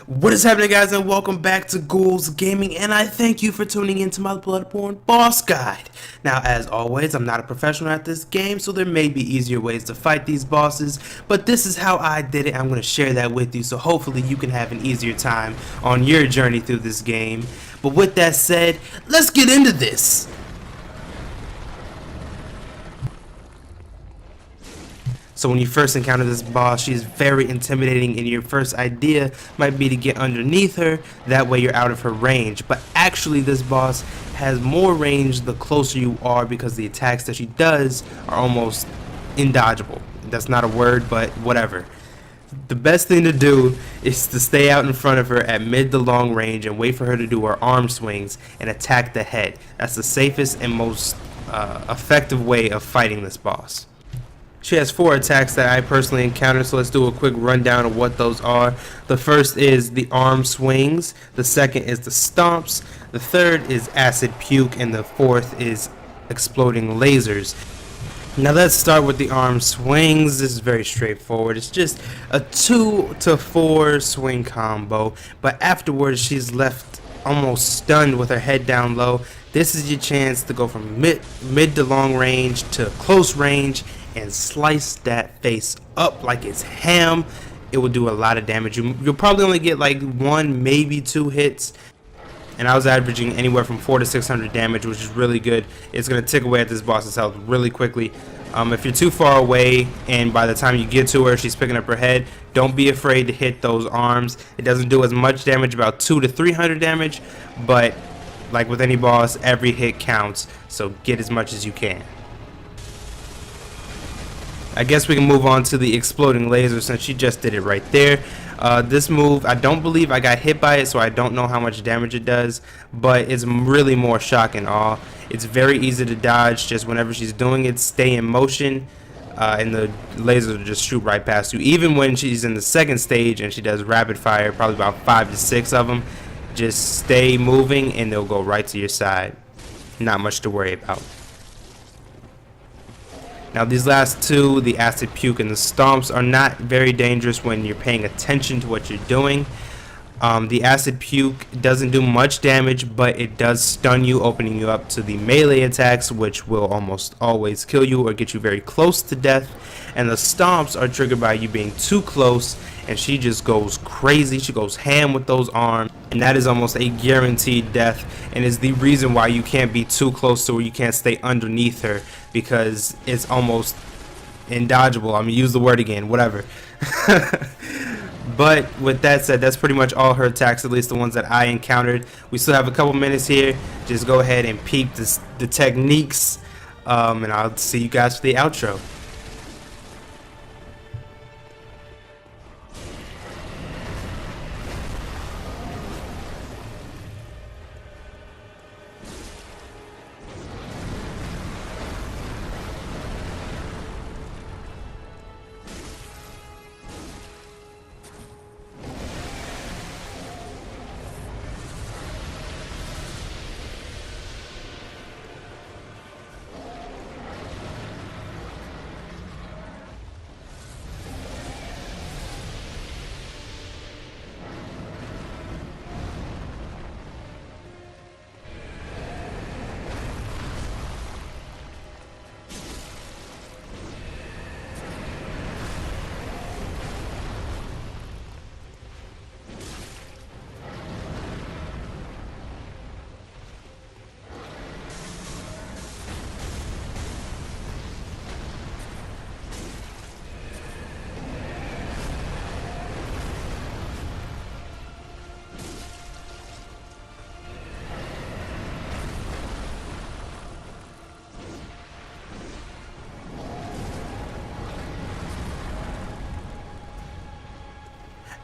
What is happening, guys, and welcome back to Ghoulsgaming, and I thank you for tuning into my Bloodborne boss guide. Now, as always, I'm not a professional at this game, so there may be easier ways to fight these bosses, but this is how I did it. I'm going to share that with you, so hopefully you can have an easier time on your journey through this game. But with that said, let's get into this. So when you first encounter this boss, she's very intimidating, and your first idea might be to get underneath her, that way you're out of her range. But actually this boss has more range the closer you are, because the attacks that she does are almost indodgeable. That's not a word, but whatever. The best thing to do is to stay out in front of her at mid to long range and wait for her to do her arm swings and attack the head. That's the safest and most effective way of fighting this boss. She has 4 attacks that I personally encountered, so let's do a quick rundown of what those are. The first is the arm swings, the second is the stomps, the third is acid puke, and the fourth is exploding lasers. Now let's start with the arm swings. This is very straightforward. It's just a 2 to 4 swing combo, but afterwards she's left almost stunned with her head down low. This is your chance to go from mid to long range to close range and slice that face up like it's ham. It will do a lot of damage. You'll probably only get like 1, maybe 2 hits, and I was averaging anywhere from 400 to 600 damage, which is really good. It's going to tick away at this boss's health really quickly. If you're too far away and by the time you get to her she's picking up her head, don't be afraid to hit those arms. It doesn't do as much damage, about 200 to 300 damage, but like with any boss, every hit counts, so get as much as you can. I guess we can move on to the exploding laser since she just did it right there. This move, I don't believe I got hit by it, so I don't know how much damage it does, but it's really more shock and awe. It's very easy to dodge. Just whenever she's doing it, stay in motion, and the lasers will just shoot right past you. Even when she's in the second stage and she does rapid fire, probably about 5 to 6 of them, just stay moving and they'll go right to your side. Not much to worry about. Now these last 2, the acid puke and the stomps, are not very dangerous when you're paying attention to what you're doing. The acid puke doesn't do much damage, but it does stun you, opening you up to the melee attacks, which will almost always kill you or get you very close to death. And the stomps are triggered by you being too close, and she just goes crazy. She goes ham with those arms, and that is almost a guaranteed death, and is the reason why you can't be too close to her. You can't stay underneath her because it's almost indodgeable. I mean, use the word again, whatever. But with that said, that's pretty much all her attacks, at least the ones that I encountered. We still have a couple minutes here. Just go ahead and peek the techniques, and I'll see you guys for the outro.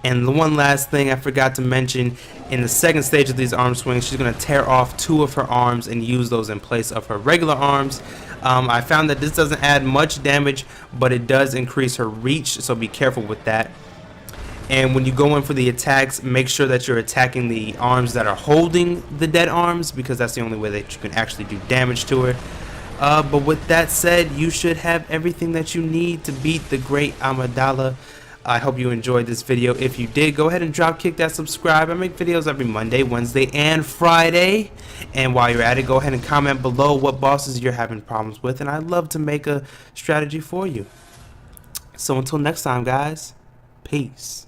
And the one last thing I forgot to mention, in the second stage of these arm swings, she's going to tear off 2 of her arms and use those in place of her regular arms. I found that this doesn't add much damage, but it does increase her reach, so be careful with that. And when you go in for the attacks, make sure that you're attacking the arms that are holding the dead arms, because that's the only way that you can actually do damage to her. But with that said, you should have everything that you need to beat the great Amygdala. I hope you enjoyed this video. If you did, go ahead and drop kick that subscribe. I make videos every Monday, Wednesday, and Friday. And while you're at it, go ahead and comment below what bosses you're having problems with, and I'd love to make a strategy for you. So until next time, guys, peace.